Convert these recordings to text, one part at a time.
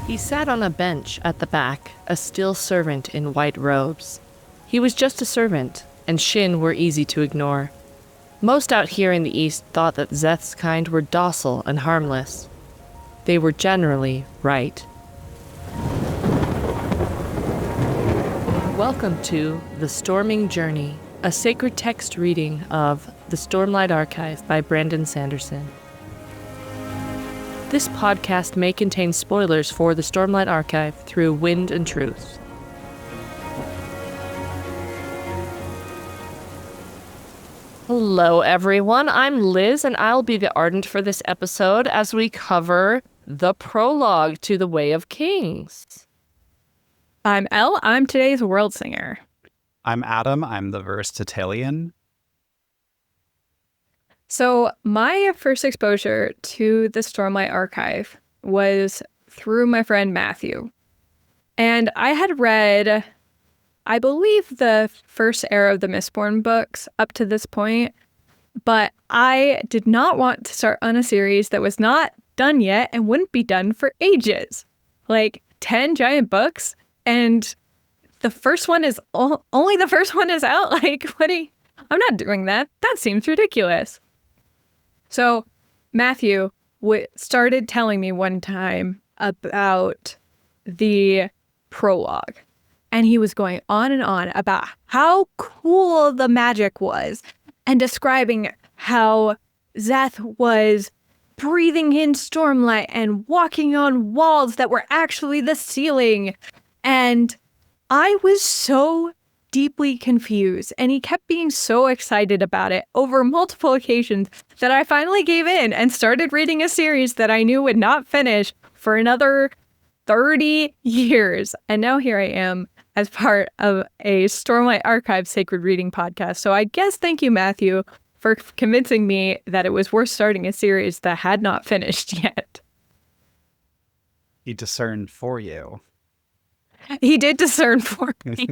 He sat on a bench at the back, a still servant in white robes. He was just a servant, and Shin were easy to ignore. Most out here in the east thought that Szeth's kind were docile and harmless. They were generally right. Welcome to The Storming Journey, a sacred text reading of The Stormlight Archive by Brandon Sanderson. This podcast may contain spoilers for the Stormlight Archive through Wind and Truth. Hello, everyone. I'm Liz, and I'll be the Ardent for this episode as we cover the Prologue to the Way of Kings. I'm Elle. I'm today's Worldsinger. I'm Adam. I'm the Veristitalian. So my first exposure to the Stormlight Archive was through my friend Matthew. And I had read, I believe, the first Era of the Mistborn books up to this point, but I did not want to start on a series that was not done yet and wouldn't be done for ages. Like 10 giant books, and the first one is only the first one is out. Like, I'm not doing that. That seems ridiculous. So Matthew started telling me one time about the prologue, and he was going on and on about how cool the magic was and describing how Szeth was breathing in stormlight and walking on walls that were actually the ceiling. And I was so deeply confused, and he kept being so excited about it over multiple occasions that I finally gave in and started reading a series that I knew would not finish for another 30 years. And now here I am as part of a Stormlight Archive sacred reading podcast. So I guess thank you, Matthew, for convincing me that it was worth starting a series that had not finished yet. He discerned for you. He did discern for me.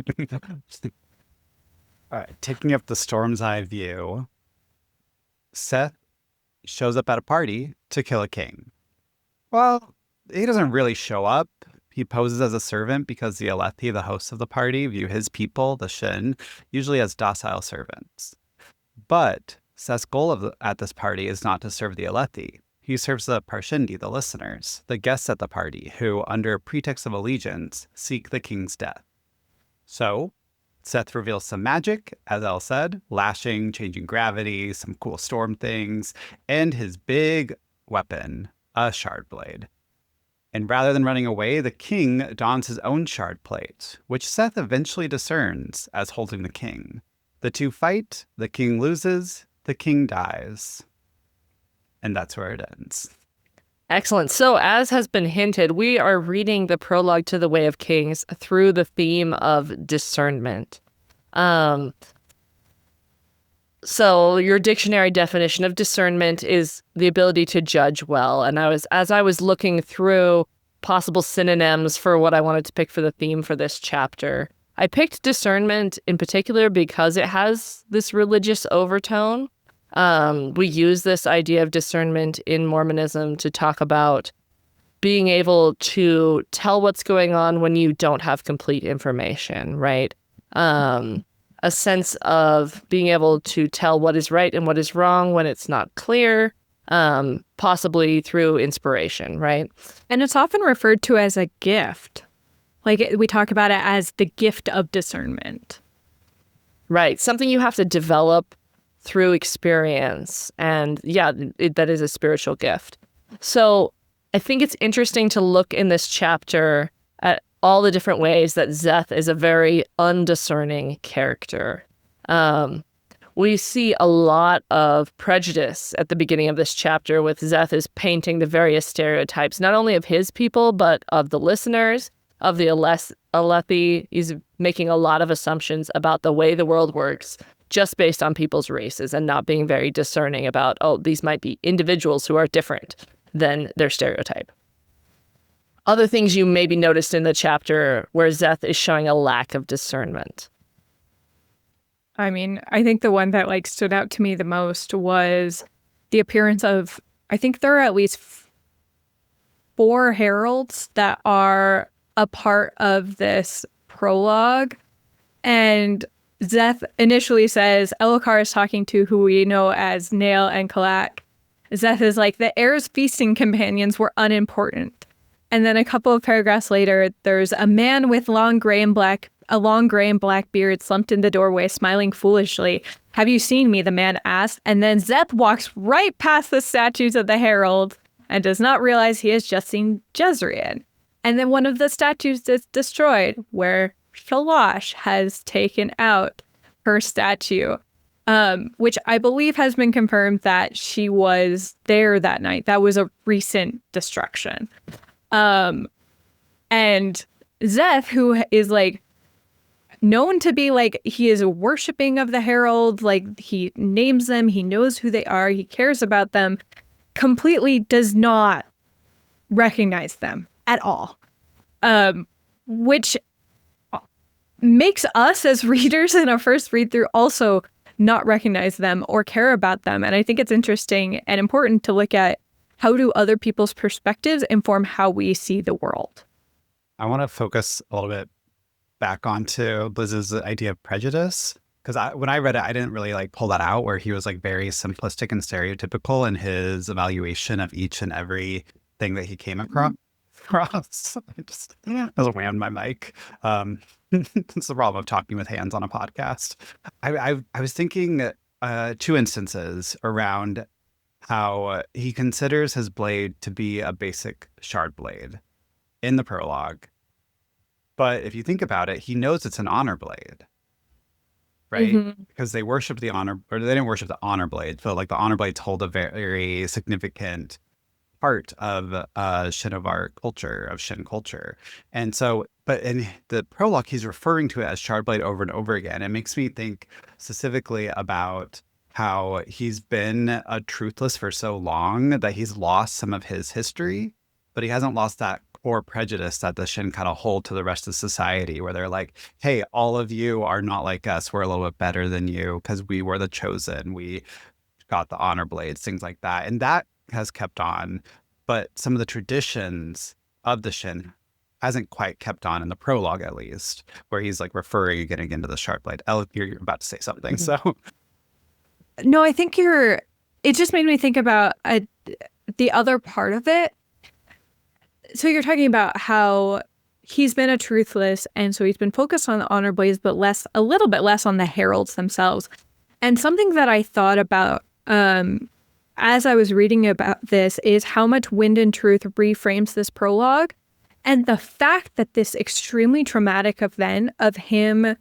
All right, taking up the Storm's Eye view, Szeth shows up at a party to kill a king. Well, he doesn't really show up. He poses as a servant because the Alethi, the hosts of the party, view his people, the Shin, usually as docile servants. But Szeth's goal at this party is not to serve the Alethi. He serves the Parshindi, the listeners, the guests at the party, who, under pretext of allegiance, seek the king's death. So, Szeth reveals some magic, as Elle said, lashing, changing gravity, some cool storm things, and his big weapon, a shard blade. And rather than running away, the king dons his own shard plate, which Szeth eventually discerns as holding the king. The two fight, the king loses, the king dies. And that's where it ends. Excellent. So, as has been hinted, we are reading the Prologue to the Way of Kings through the theme of discernment. So, your dictionary definition of discernment is the ability to judge well. And as I was looking through possible synonyms for what I wanted to pick for the theme for this chapter, I picked discernment in particular because it has this religious overtone. We use this idea of discernment in Mormonism to talk about being able to tell what's going on when you don't have complete information, right? A sense of being able to tell what is right and what is wrong when it's not clear, possibly through inspiration, right? And it's often referred to as a gift. Like, we talk about it as the gift of discernment. Right. Something you have to develop through experience. And yeah, that is a spiritual gift. So I think it's interesting to look in this chapter at all the different ways that Szeth is a very undiscerning character. We see a lot of prejudice at the beginning of this chapter, with Szeth is painting the various stereotypes, not only of his people, but of the listeners, of the Alethi. He's making a lot of assumptions about the way the world works, just based on people's races, and not being very discerning about, these might be individuals who are different than their stereotype. Other things you maybe noticed in the chapter where Szeth is showing a lack of discernment. I mean, I think the one that stood out to me the most was the appearance of, I think there are at least 4 heralds that are a part of this prologue. And Szeth initially says, Elokar is talking to who we know as Nail and Kalak. Szeth is like, the heir's feasting companions were unimportant. And then a couple of paragraphs later, there's a man with a long gray and black beard slumped in the doorway, smiling foolishly. Have you seen me? The man asked. And then Szeth walks right past the statues of the herald and does not realize he has just seen Jezreel. And then one of the statues is destroyed, where Shalosh has taken out her statue, which I believe has been confirmed that she was there that night. That was a recent destruction. And Szeth, who is like known to be like, he is worshiping of the herald, like he names them, he knows who they are, he cares about them, completely does not recognize them at all. Which makes us as readers in our first read through also not recognize them or care about them. And I think it's interesting and important to look at, how do other people's perspectives inform how we see the world? I want to focus a little bit back onto Bliz's idea of prejudice, because when I read it, I didn't really like pull that out, where he was like very simplistic and stereotypical in his evaluation of each and every thing that he came across. I just whammed my mic. It's the problem of talking with hands on a podcast. I was thinking 2 instances around how he considers his blade to be a basic shard blade in the prologue. But if you think about it, he knows it's an honor blade, right? Mm-hmm. Because they worship the honor, or they didn't worship the honor blade. So like the honor blades hold a very significant part of Shinovar culture, of Shin culture. And so, but in the prologue, he's referring to it as shard blade over and over again. It makes me think specifically about how he's been a truthless for so long that he's lost some of his history, but he hasn't lost that core prejudice that the Shin kind of hold to the rest of society, where they're like, hey, all of you are not like us. We're a little bit better than you because we were the chosen. We got the honor blades, things like that. And that has kept on. But some of the traditions of the Shin hasn't quite kept on in the prologue, at least, where he's like referring, getting into the shard blade. You're about to say something. So no, I think it just made me think about the other part of it. So you're talking about how he's been a truthless, and so he's been focused on the honor blades, but a little bit less on the heralds themselves. And something that I thought about as I was reading about this is how much Wind and Truth reframes this prologue, and the fact that this extremely traumatic event of him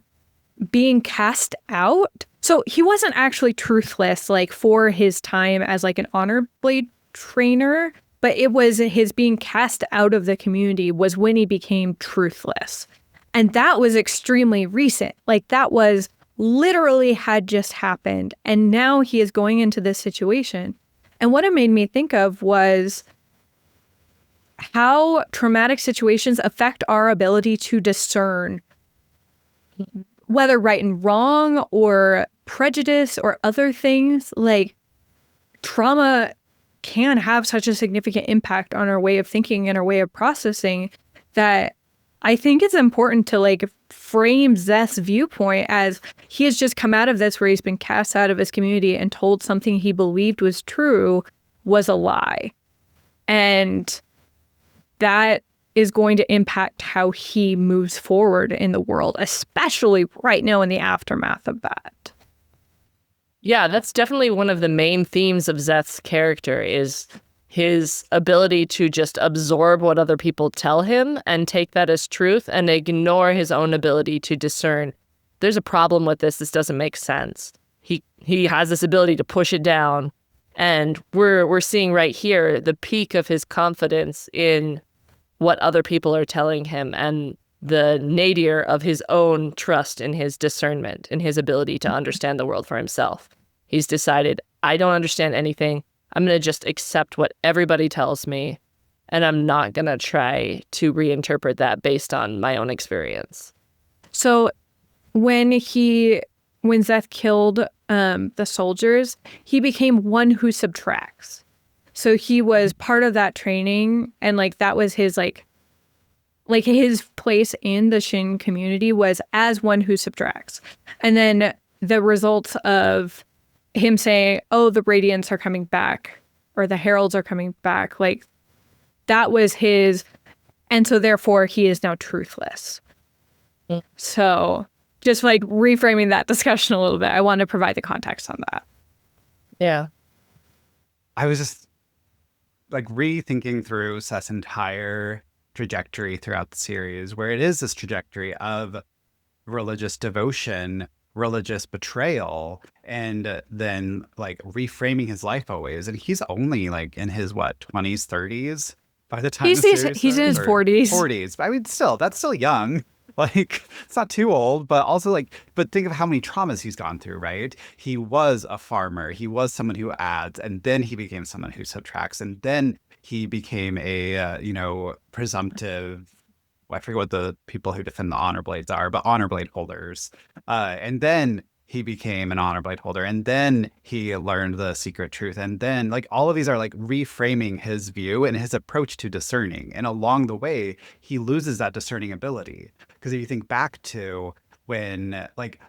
being cast out. So he wasn't actually truthless like for his time as like an honor blade trainer, but it was his being cast out of the community was when he became truthless. And that was extremely recent. Like that was literally had just happened. And now he is going into this situation. And what it made me think of was how traumatic situations affect our ability to discern whether right and wrong or prejudice or other things. Like trauma can have such a significant impact on our way of thinking and our way of processing that I think it's important to like frame Szeth's viewpoint as he has just come out of this where he's been cast out of his community and told something he believed was true was a lie. And that is going to impact how he moves forward in the world, especially right now in the aftermath of that. Yeah, that's definitely one of the main themes of Szeth's character is his ability to just absorb what other people tell him and take that as truth and ignore his own ability to discern, there's a problem with this. This doesn't make sense. He has this ability to push it down. And we're seeing right here the peak of his confidence in what other people are telling him and the nadir of his own trust in his discernment and his ability to understand the world for himself. He's decided, I don't understand anything. I'm going to just accept what everybody tells me, and I'm not going to try to reinterpret that based on my own experience. So when Szeth killed the soldiers, he became one who subtracts. So he was part of that training, and like that was his like his place in the Shin community was as one who subtracts. And then the results of him saying, oh, the Radiants are coming back, or the Heralds are coming back, like that was his, and so therefore he is now truthless. So just like reframing that discussion a little bit, I want to provide the context on that. Yeah. I was just like rethinking through Seth's entire trajectory throughout the series, where it is this trajectory of religious devotion, religious betrayal, and then like reframing his life always. And he's only like in his 20s, 30s by the time he's in his 40s. 40s. I mean, still, that's still young. Like, it's not too old, but also like, but think of how many traumas he's gone through, right? He was a farmer. He was someone who adds, and then he became someone who subtracts. And then he became a, presumptive, I forget what the people who defend the honor blades are, but honor blade holders. And then he became an honor blade holder. And then he learned the secret truth. And then like all of these are like reframing his view and his approach to discerning. And along the way, he loses that discerning ability. Because if you think back to when like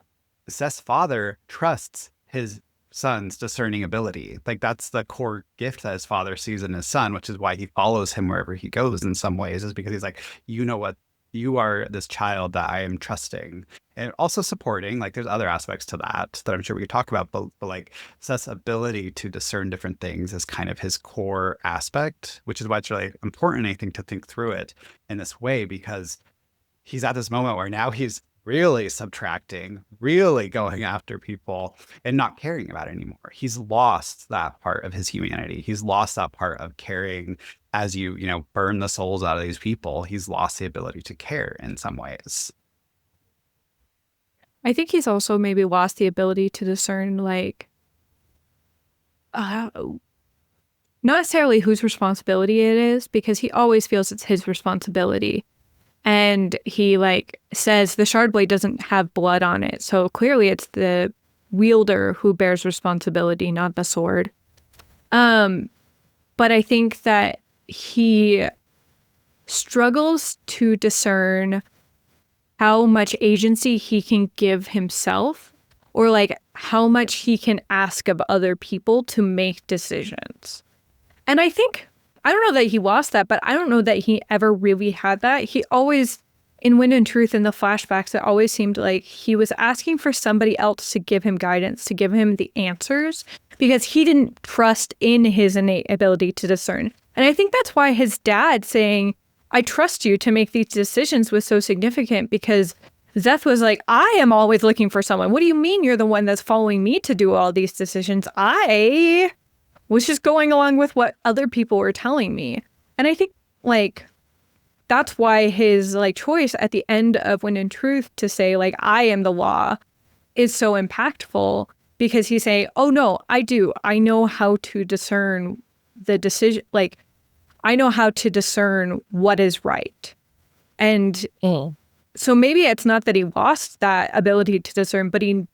Szeth's father trusts his son's discerning ability, like that's the core gift that his father sees in his son, which is why he follows him wherever he goes in some ways, is because he's like, you know what, you are this child that I am trusting and also supporting. Like there's other aspects to that I'm sure we could talk about, but like Szeth's ability to discern different things is kind of his core aspect, which is why it's really important, I think, to think through it in this way, because he's at this moment where now he's really subtracting, really going after people and not caring about it anymore. He's lost that part of his humanity. He's lost that part of caring as you burn the souls out of these people. He's lost the ability to care in some ways. I think he's also maybe lost the ability to discern, like, not necessarily whose responsibility it is, because he always feels it's his responsibility. And he like says the shard blade doesn't have blood on it. So clearly it's the wielder who bears responsibility, not the sword. But I think that he struggles to discern how much agency he can give himself, or like how much he can ask of other people to make decisions. And I think, I don't know that he lost that, but I don't know that he ever really had that. He always, in Wind and Truth, in the flashbacks, it always seemed like he was asking for somebody else to give him guidance, to give him the answers, because he didn't trust in his innate ability to discern. And I think that's why his dad saying, I trust you to make these decisions was so significant, because Szeth was like, I am always looking for someone. What do you mean you're the one that's following me to do all these decisions? I was just going along with what other people were telling me. And I think like that's why his like choice at the end of Wind and Truth to say like I am the law is so impactful, because he's saying, oh no, I know how to discern the decision, like I know how to discern what is right. And so maybe it's not that he lost that ability to discern, but he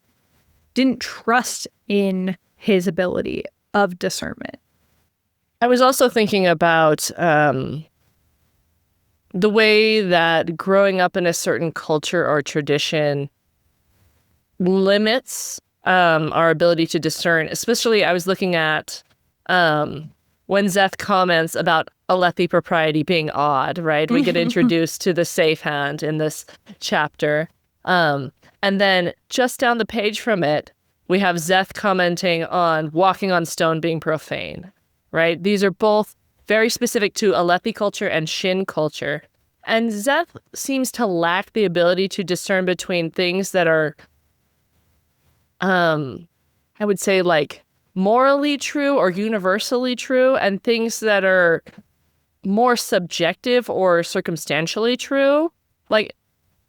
didn't trust in his ability of discernment. I was also thinking about the way that growing up in a certain culture or tradition limits our ability to discern. Especially, I was looking at when Szeth comments about Alethi propriety being odd, right? We get introduced to the safe hand in this chapter. And then just down the page from it, we have Szeth commenting on walking on stone being profane, right? These are both very specific to Alethi culture and Shin culture. And Szeth seems to lack the ability to discern between things that are, I would say, like morally true or universally true, and things that are more subjective or circumstantially true. Like,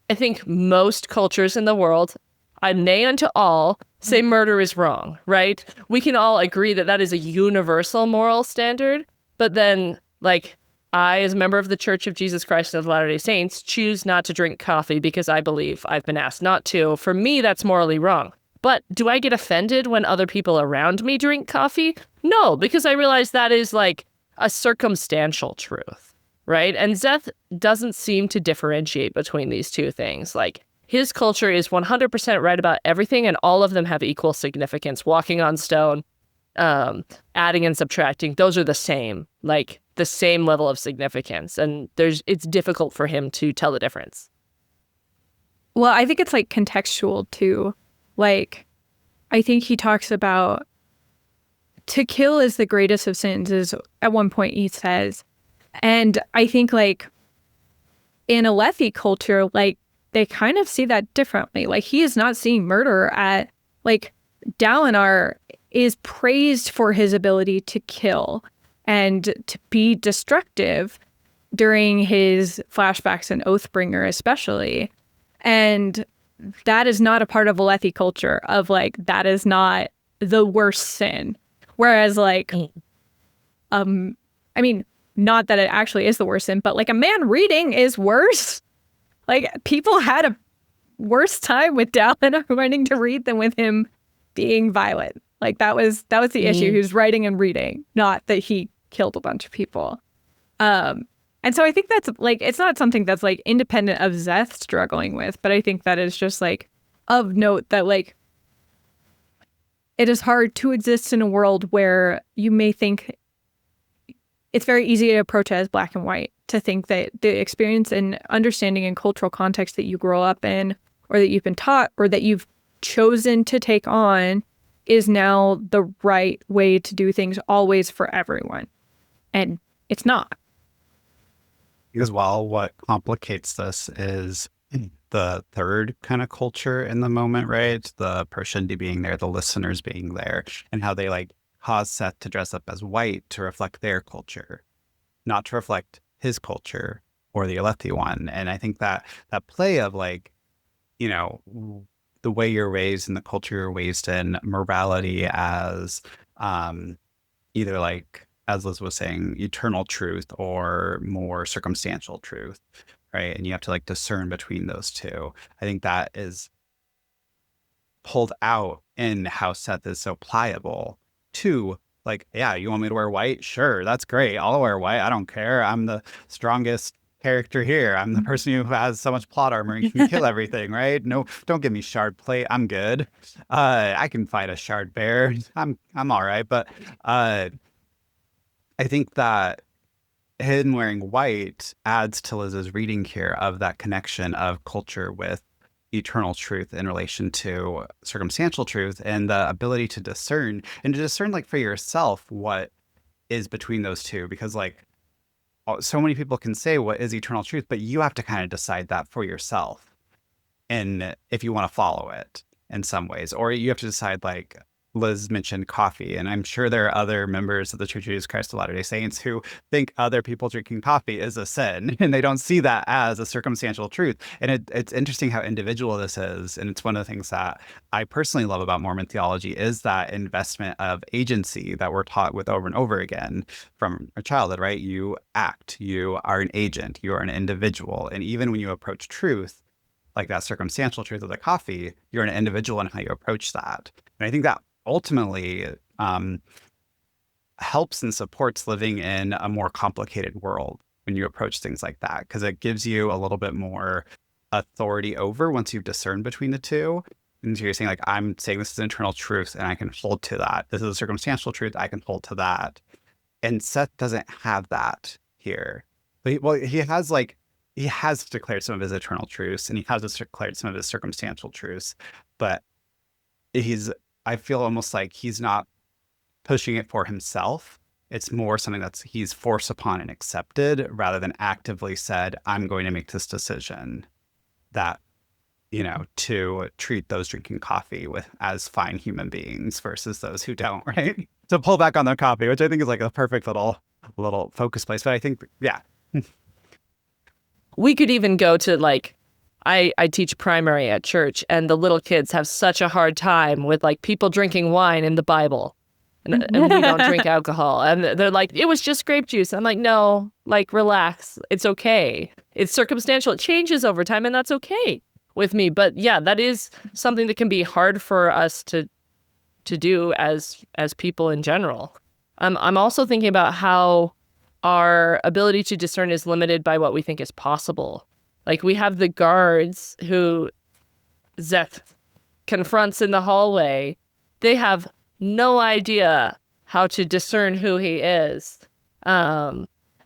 I think most cultures in the world, nay unto all, say murder is wrong, right? We can all agree that that is a universal moral standard, but then, like, I, as a member of the Church of Jesus Christ of Latter-day Saints, choose not to drink coffee because I believe I've been asked not to. For me, that's morally wrong. But do I get offended when other people around me drink coffee? No, because I realized that is like a circumstantial truth, right? And Szeth doesn't seem to differentiate between these two things. Like, his culture is 100% right about everything, and all of them have equal significance. Walking on stone, adding and subtracting, those are the same, like the same level of significance. And it's difficult for him to tell the difference. Well, I think it's like contextual too. Like, I think he talks about to kill is the greatest of sins, is at one point he says. And I think like in Alethi culture, like they kind of see that differently. Like, he is not seeing murder at, like, Dalinar is praised for his ability to kill and to be destructive during his flashbacks in Oathbringer especially. And that is not a part of Alethi culture of like, that is not the worst sin. Whereas like, I mean, not that it actually is the worst sin, but like a man reading is worse. Like, people had a worse time with Dalinar learning to read than with him being violent. Like, that was the issue. He was writing and reading, not that he killed a bunch of people. And so I think that's like, it's not something that's like independent of Szeth struggling with, but I think that is just like of note that like it is hard to exist in a world where you may think it's very easy to approach it as black and white, to think that the experience and understanding and cultural context that you grow up in, or that you've been taught, or that you've chosen to take on is now the right way to do things always for everyone. And it's not. As well, what complicates this is the third kind of culture in the moment, right? The Pershindi being there, the listeners being there, and how they like cause Szeth to dress up as white to reflect their culture, not to reflect his culture or the Alethi one. And I think that play of like, you know, the way you're raised and the culture you're raised in, morality as either like, as Liz was saying, eternal truth or more circumstantial truth, right? And you have to like discern between those two. I think that is pulled out in how Szeth is so pliable to like, yeah, you want me to wear white? Sure, that's great. I'll wear white. I don't care. I'm the strongest character here. I'm the person who has so much plot armor and can kill everything, right? No, don't give me shard plate. I'm good. I can fight a shard bear. I'm all right. But I think that him wearing white adds to Liz's reading here of that connection of culture with eternal truth in relation to circumstantial truth, and the ability to discern like for yourself what is between those two, because like so many people can say what is eternal truth, but you have to kind of decide that for yourself, and if you want to follow it in some ways, or you have to decide, like Liz mentioned coffee, and I'm sure there are other members of the Church of Jesus Christ of Latter-day Saints who think other people drinking coffee is a sin, and they don't see that as a circumstantial truth. And it's interesting how individual this is, and it's one of the things that I personally love about Mormon theology is that investment of agency that we're taught with over and over again from our childhood, right? You act, you are an agent, you are an individual, and even when you approach truth, like that circumstantial truth of the coffee, you're an individual in how you approach that. And I think that ultimately helps and supports living in a more complicated world when you approach things like that, because it gives you a little bit more authority over once you've discerned between the two. And so you're saying, like, I'm saying this is an eternal truth and I can hold to that. This is a circumstantial truth, I can hold to that. And Szeth doesn't have that here. But he has declared some of his eternal truths, and he has declared some of his circumstantial truths, but I feel almost like he's not pushing it for himself. It's more something that's he's forced upon and accepted, rather than actively said, I'm going to make this decision that, you know, to treat those drinking coffee as fine human beings versus those who don't, right? To pull back on their coffee, which I think is like a perfect little focus place. But I think, yeah. We could even go to like, I teach primary at church, and the little kids have such a hard time with like people drinking wine in the Bible, and we don't drink alcohol, and they're like, it was just grape juice. I'm like, no, like, relax, it's okay, it's circumstantial, it changes over time, and that's okay with me. But yeah, that is something that can be hard for us to do as people in general. I'm also thinking about how our ability to discern is limited by what we think is possible. Like, we have the guards who Szeth confronts in the hallway. They have no idea how to discern who he is.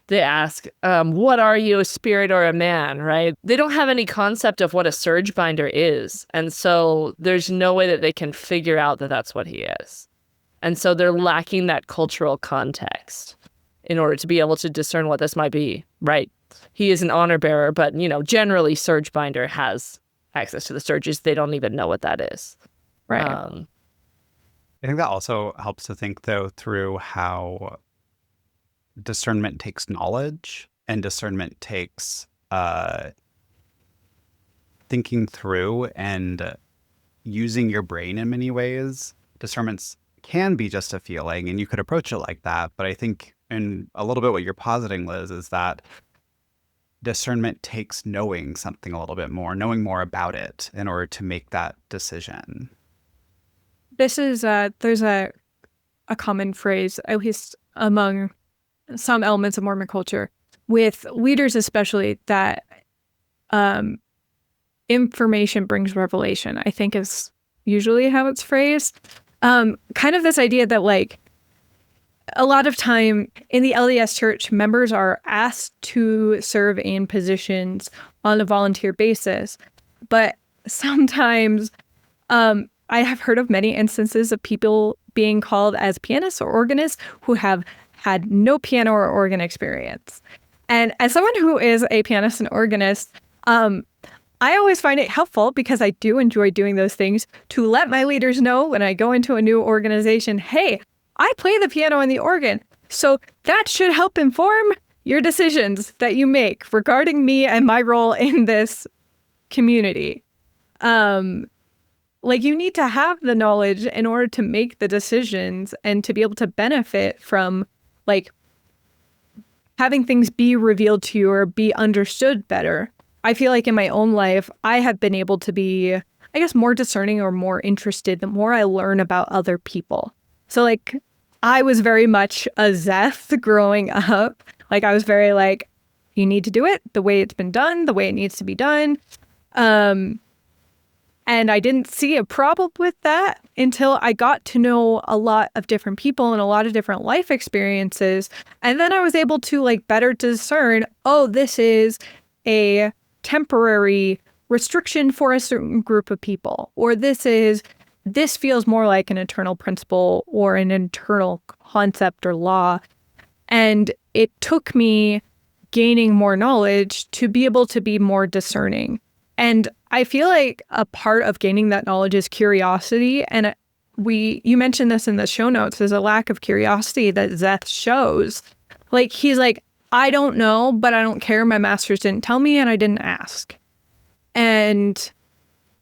They ask, what are you, a spirit or a man, right? They don't have any concept of what a surge binder is. And so there's no way that they can figure out that that's what he is. And so they're lacking that cultural context in order to be able to discern what this might be, right? He is an honor bearer, but, generally surge binder has access to the surges. They don't even know what that is. Right. I think that also helps to think, though, through how discernment takes knowledge and discernment takes thinking through and using your brain in many ways. Discernment can be just a feeling, and you could approach it like that. But I think, and a little bit what you're positing, Liz, is that discernment takes knowing something a little bit more, knowing more about it in order to make that decision. This is, there's a common phrase, at least among some elements of Mormon culture, with leaders especially, that information brings revelation, I think is usually how it's phrased. Kind of this idea that, like, a lot of time in the LDS Church, members are asked to serve in positions on a volunteer basis. But sometimes I have heard of many instances of people being called as pianists or organists who have had no piano or organ experience. And as someone who is a pianist and organist, I always find it helpful, because I do enjoy doing those things, to let my leaders know when I go into a new organization, hey, I play the piano and the organ. So that should help inform your decisions that you make regarding me and my role in this community. Like, you need to have the knowledge in order to make the decisions and to be able to benefit from, like, having things be revealed to you or be understood better. I feel like in my own life, I have been able to be, I guess, more discerning or more interested the more I learn about other people. So, like, I was very much a Szeth growing up. Like, I was very like, you need to do it the way it's been done, the way it needs to be done. And I didn't see a problem with that until I got to know a lot of different people and a lot of different life experiences. And then I was able to, like, better discern, oh, this is a temporary restriction for a certain group of people, or this feels more like an internal principle or an internal concept or law. And it took me gaining more knowledge to be able to be more discerning. And I feel like a part of gaining that knowledge is curiosity. And you mentioned this in the show notes, there's a lack of curiosity that Szeth shows. Like, he's like, I don't know, but I don't care. My masters didn't tell me and I didn't ask. And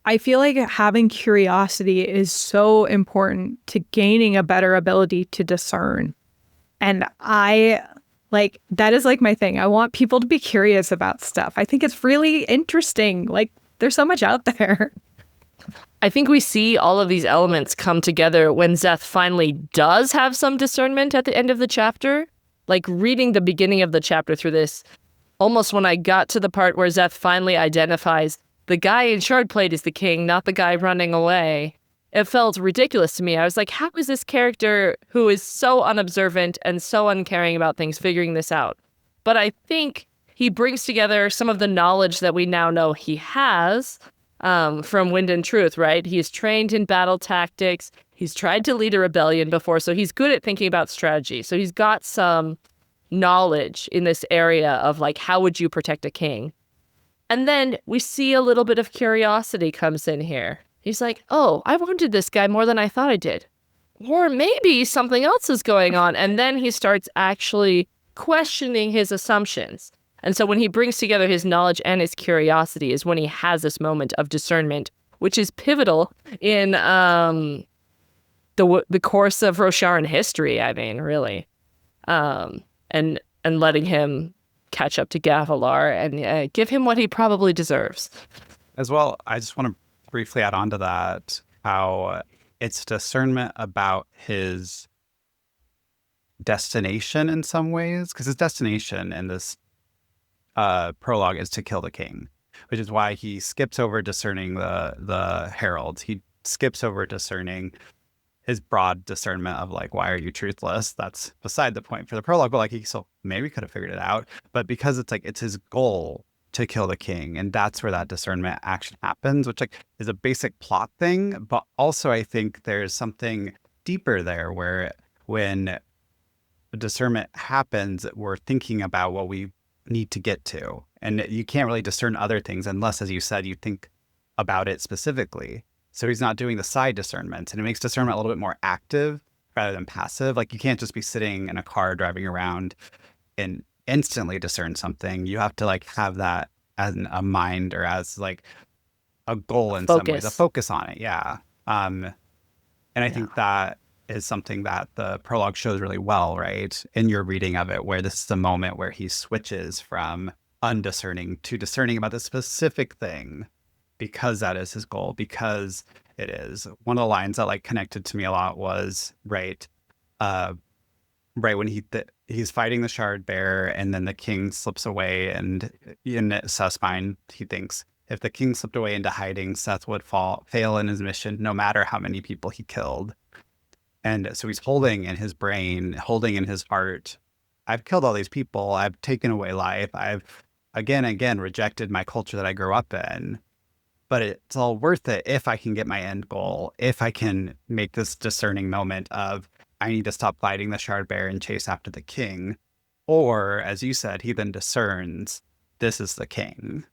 I feel like having curiosity is so important to gaining a better ability to discern. And that is, like, my thing. I want people to be curious about stuff. I think it's really interesting. Like, there's so much out there. I think we see all of these elements come together when Szeth finally does have some discernment at the end of the chapter. Like, reading the beginning of the chapter through this, almost when I got to the part where Szeth finally identifies the guy in shard plate is the king, not the guy running away, it felt ridiculous to me. I was like, how is this character who is so unobservant and so uncaring about things figuring this out? But I think he brings together some of the knowledge that we now know he has from Wind and Truth, right? He's trained in battle tactics. He's tried to lead a rebellion before, so he's good at thinking about strategy. So he's got some knowledge in this area of, like, how would you protect a king? And then we see a little bit of curiosity comes in here. He's like, oh, I wanted this guy more than I thought I did. Or maybe something else is going on. And then he starts actually questioning his assumptions. And so when he brings together his knowledge and his curiosity is when he has this moment of discernment, which is pivotal in the course of Rosharan history, I mean, really. And letting him catch up to Gavilar and give him what he probably deserves. As well, I just want to briefly add on to that, how it's discernment about his destination in some ways, because his destination in this prologue is to kill the king, which is why he skips over discerning the heralds. He skips over discerning his broad discernment of like, why are you truthless? That's beside the point for the prologue, but like he still maybe could have figured it out. But because it's like, it's his goal to kill the king, and that's where that discernment action happens, which like is a basic plot thing. But also I think there's something deeper there where when discernment happens, we're thinking about what we need to get to. And you can't really discern other things unless, as you said, you think about it specifically. So he's not doing the side discernment, and it makes discernment a little bit more active rather than passive. Like you can't just be sitting in a car driving around and instantly discern something. You have to like have that as a mind or as like a goal in some ways, a focus on it. Yeah. And I think that is something that the prologue shows really well, right? In your reading of it, where this is the moment where he switches from undiscerning to discerning about the specific thing, because that is his goal, because it is. One of the lines that like connected to me a lot was right when he's fighting the shard bearer, and then the king slips away, and in Seth's mind, he thinks if the king slipped away into hiding, Szeth would fail in his mission, no matter how many people he killed. And so he's holding in his brain, holding in his heart, I've killed all these people. I've taken away life. I've again rejected my culture that I grew up in. But it's all worth it if I can get my end goal, if I can make this discerning moment of I need to stop fighting the shard bearer and chase after the king. Or, as you said, he then discerns this is the king.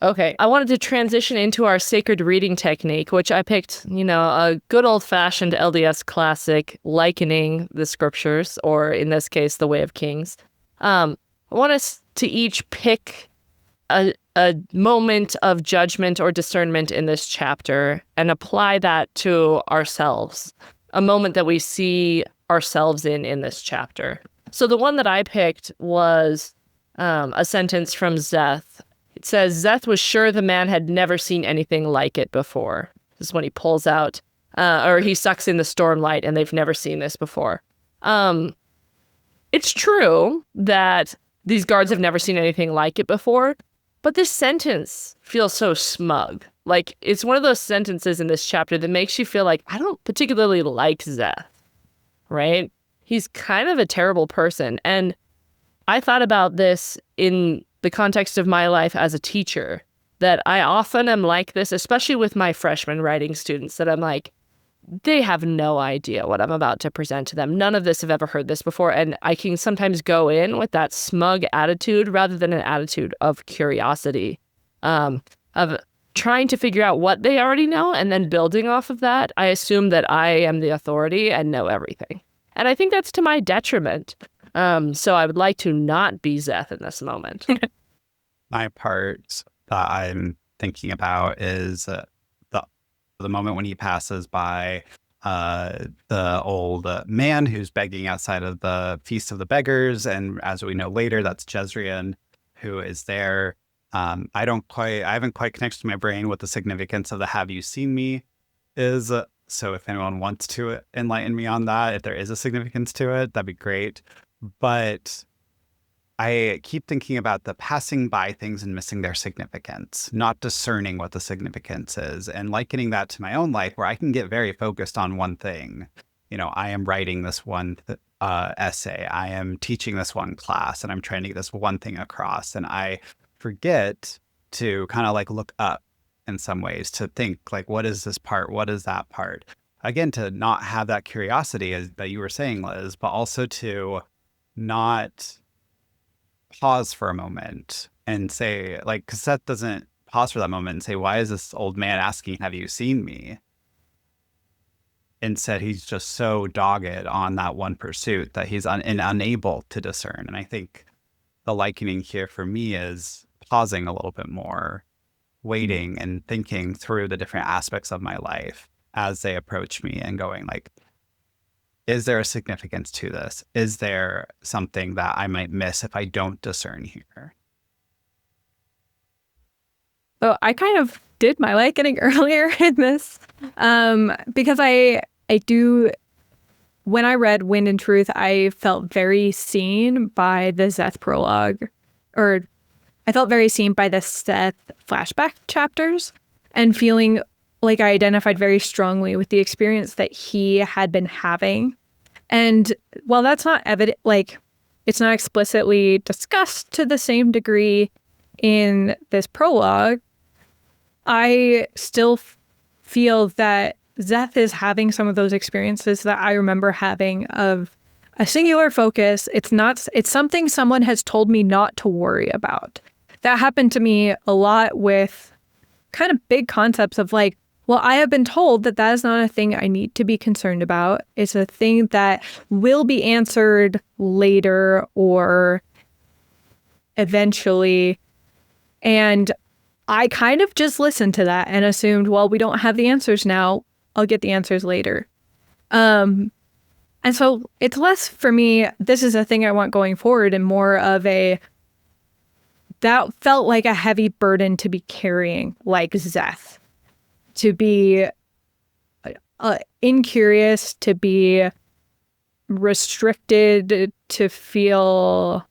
Okay, I wanted to transition into our sacred reading technique, which I picked, a good old-fashioned LDS classic, likening the scriptures, or in this case, the Way of Kings. I want us to each pick a moment of judgment or discernment in this chapter and apply that to ourselves, a moment that we see ourselves in this chapter. So the one that I picked was a sentence from Szeth. It says, Szeth was sure the man had never seen anything like it before. This is when he pulls out, or he sucks in the Stormlight, and they've never seen this before. It's true that these guards have never seen anything like it before, but this sentence feels so smug. Like, it's one of those sentences in this chapter that makes you feel like, I don't particularly like Szeth, right? He's kind of a terrible person. And I thought about this in the context of my life as a teacher, that I often am like this, especially with my freshman writing students, that I'm like, they have no idea what I'm about to present to them. None of this have ever heard this before. And I can sometimes go in with that smug attitude rather than an attitude of curiosity, of trying to figure out what they already know. And then building off of that, I assume that I am the authority and know everything. And I think that's to my detriment. So I would like to not be Szeth in this moment. My part that I'm thinking about is the moment when he passes by the old man who's begging outside of the Feast of the Beggars. And as we know later, that's Jezreel who is there. I haven't quite connected to my brain what the significance of the "Have you seen me" is. So if anyone wants to enlighten me on that, if there is a significance to it, that'd be great. But I keep thinking about the passing by things and missing their significance, not discerning what the significance is, and likening that to my own life, where I can get very focused on one thing. I am writing this one essay, I am teaching this one class, and I'm trying to get this one thing across. And I forget to kind of like look up in some ways, to think like, what is this part? What is that part? Again, to not have that curiosity that you were saying, Liz, but also to not pause for a moment and say, like, because Szeth doesn't pause for that moment and say, why is this old man asking, have you seen me? Instead, he's just so dogged on that one pursuit that he's unable to discern. And I think the likening here for me is pausing a little bit more, waiting and thinking through the different aspects of my life as they approach me, and going like, is there a significance to this? Is there something that I might miss if I don't discern here? So I kind of did my likening earlier in this, because I do when I read Wind and Truth, I felt very seen by the Szeth prologue, or I felt very seen by the Szeth flashback chapters, and feeling like I identified very strongly with the experience that he had been having. And while that's not evident, like it's not explicitly discussed to the same degree in this prologue, I still feel that Szeth is having some of those experiences that I remember having of a singular focus. It's something someone has told me not to worry about. That happened to me a lot with kind of big concepts of like, well, I have been told that that is not a thing I need to be concerned about. It's a thing that will be answered later or eventually. And I kind of just listened to that and assumed, well, we don't have the answers now. I'll get the answers later. And so it's less for me, this is a thing I want going forward, and more of that felt like a heavy burden to be carrying, like Szeth. To be incurious, to be restricted, to feel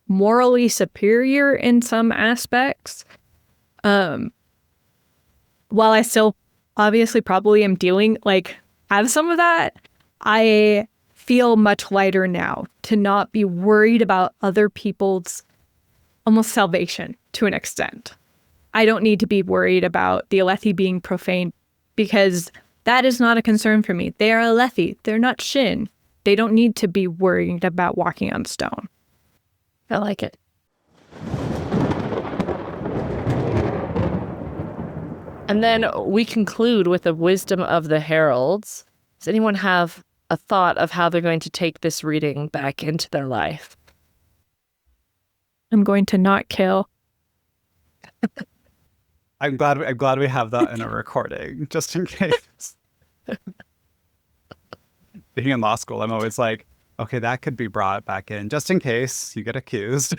morally superior in some aspects. While I still obviously probably am have some of that, I feel much lighter now to not be worried about other people's almost salvation to an extent. I don't need to be worried about the Alethi being profane because that is not a concern for me. They are Alethi. They're not Shin. They don't need to be worried about walking on stone. I like it. And then we conclude with the wisdom of the heralds. Does anyone have a thought of how they're going to take this reading back into their life? I'm going to not kill. I'm glad we have that in a recording, just in case. Being in law school, I'm always like, okay, that could be brought back in, just in case you get accused.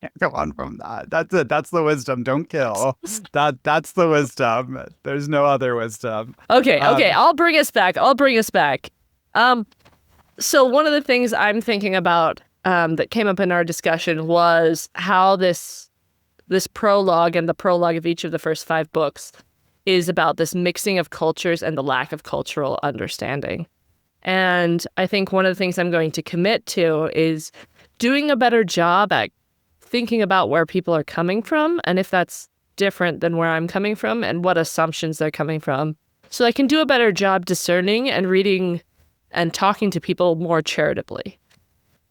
Can't go on from that. That's it. That's the wisdom. Don't kill. That's the wisdom. There's no other wisdom. Okay. I'll bring us back. So one of the things I'm thinking about that came up in our discussion was how this prologue and the prologue of each of the first 5 books is about this mixing of cultures and the lack of cultural understanding. And I think one of the things I'm going to commit to is doing a better job at thinking about where people are coming from and if that's different than where I'm coming from and what assumptions they're coming from. So I can do a better job discerning and reading and talking to people more charitably.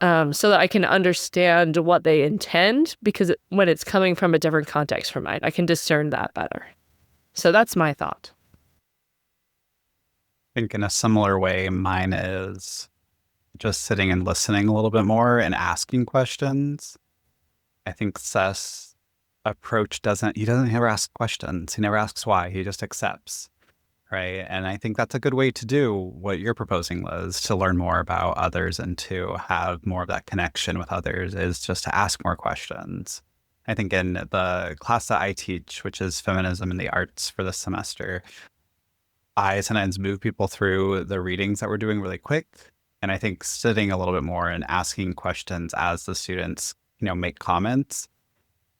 So that I can understand what they intend, because when it's coming from a different context from mine, I can discern that better. So that's my thought. I think in a similar way, mine is just sitting and listening a little bit more and asking questions. I think Szeth's approach he doesn't ever ask questions. He never asks why. He just accepts. Right. And I think that's a good way to do what you're proposing, Liz, to learn more about others and to have more of that connection with others, is just to ask more questions. I think in the class that I teach, which is feminism in the arts for this semester, I sometimes move people through the readings that we're doing really quick. And I think sitting a little bit more and asking questions as the students, make comments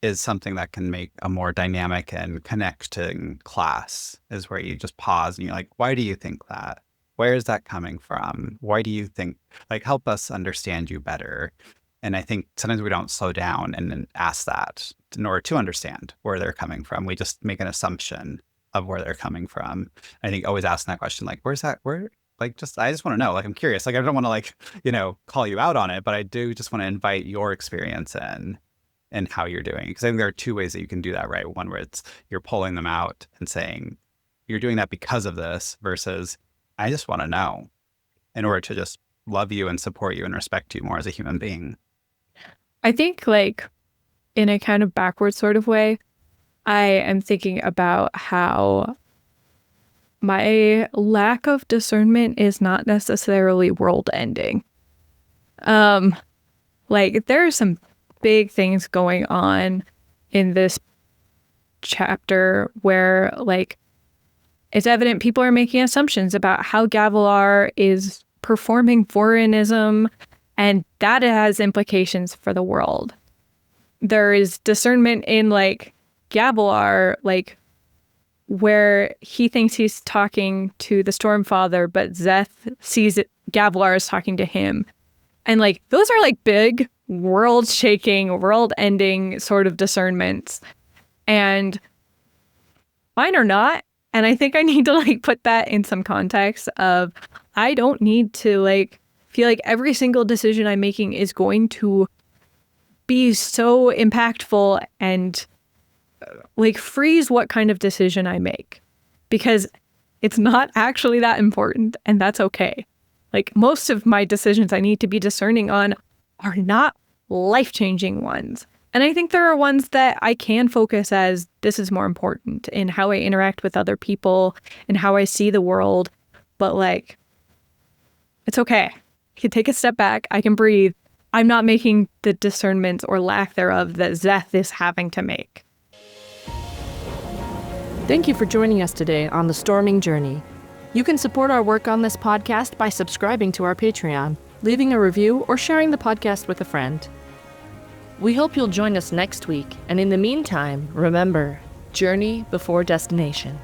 is something that can make a more dynamic and connecting class, is where you just pause and you're like, why do you think that? Where is that coming from? Why do you think, help us understand you better? And I think sometimes we don't slow down and then ask that in order to understand where they're coming from. We just make an assumption of where they're coming from. I think always asking that question, where's that? I just want to know, I'm curious. I don't want to call you out on it, but I do just want to invite your experience in and how you're doing. Because I think there are 2 ways that you can do that, right? One where it's you're pulling them out and saying, you're doing that because of this, versus I just want to know in order to just love you and support you and respect you more as a human being. I think in a kind of backward sort of way, I am thinking about how my lack of discernment is not necessarily world ending. There are some big things going on in this chapter where it's evident people are making assumptions about how Gavilar is performing Vorianism, and that has implications for the world. There is discernment in like Gavilar, like where he thinks he's talking to the Stormfather, but Szeth sees it, Gavilar is talking to him. And like those are like big world-shaking, world-ending sort of discernments. And mine are not. And I think I need to like put that in some context of I don't need to like feel like every single decision I'm making is going to be so impactful and like freeze what kind of decision I make, because it's not actually that important, and that's okay. Like most of my decisions I need to be discerning on are not life-changing ones. And I think there are ones that I can focus as this is more important in how I interact with other people and how I see the world. But like, it's okay. I can take a step back. I can breathe. I'm not making the discernment or lack thereof that Szeth is having to make. Thank you for joining us today on The Storming Journey. You can support our work on this podcast by subscribing to our Patreon, leaving a review, or sharing the podcast with a friend. We hope you'll join us next week, and in the meantime, remember, journey before destination.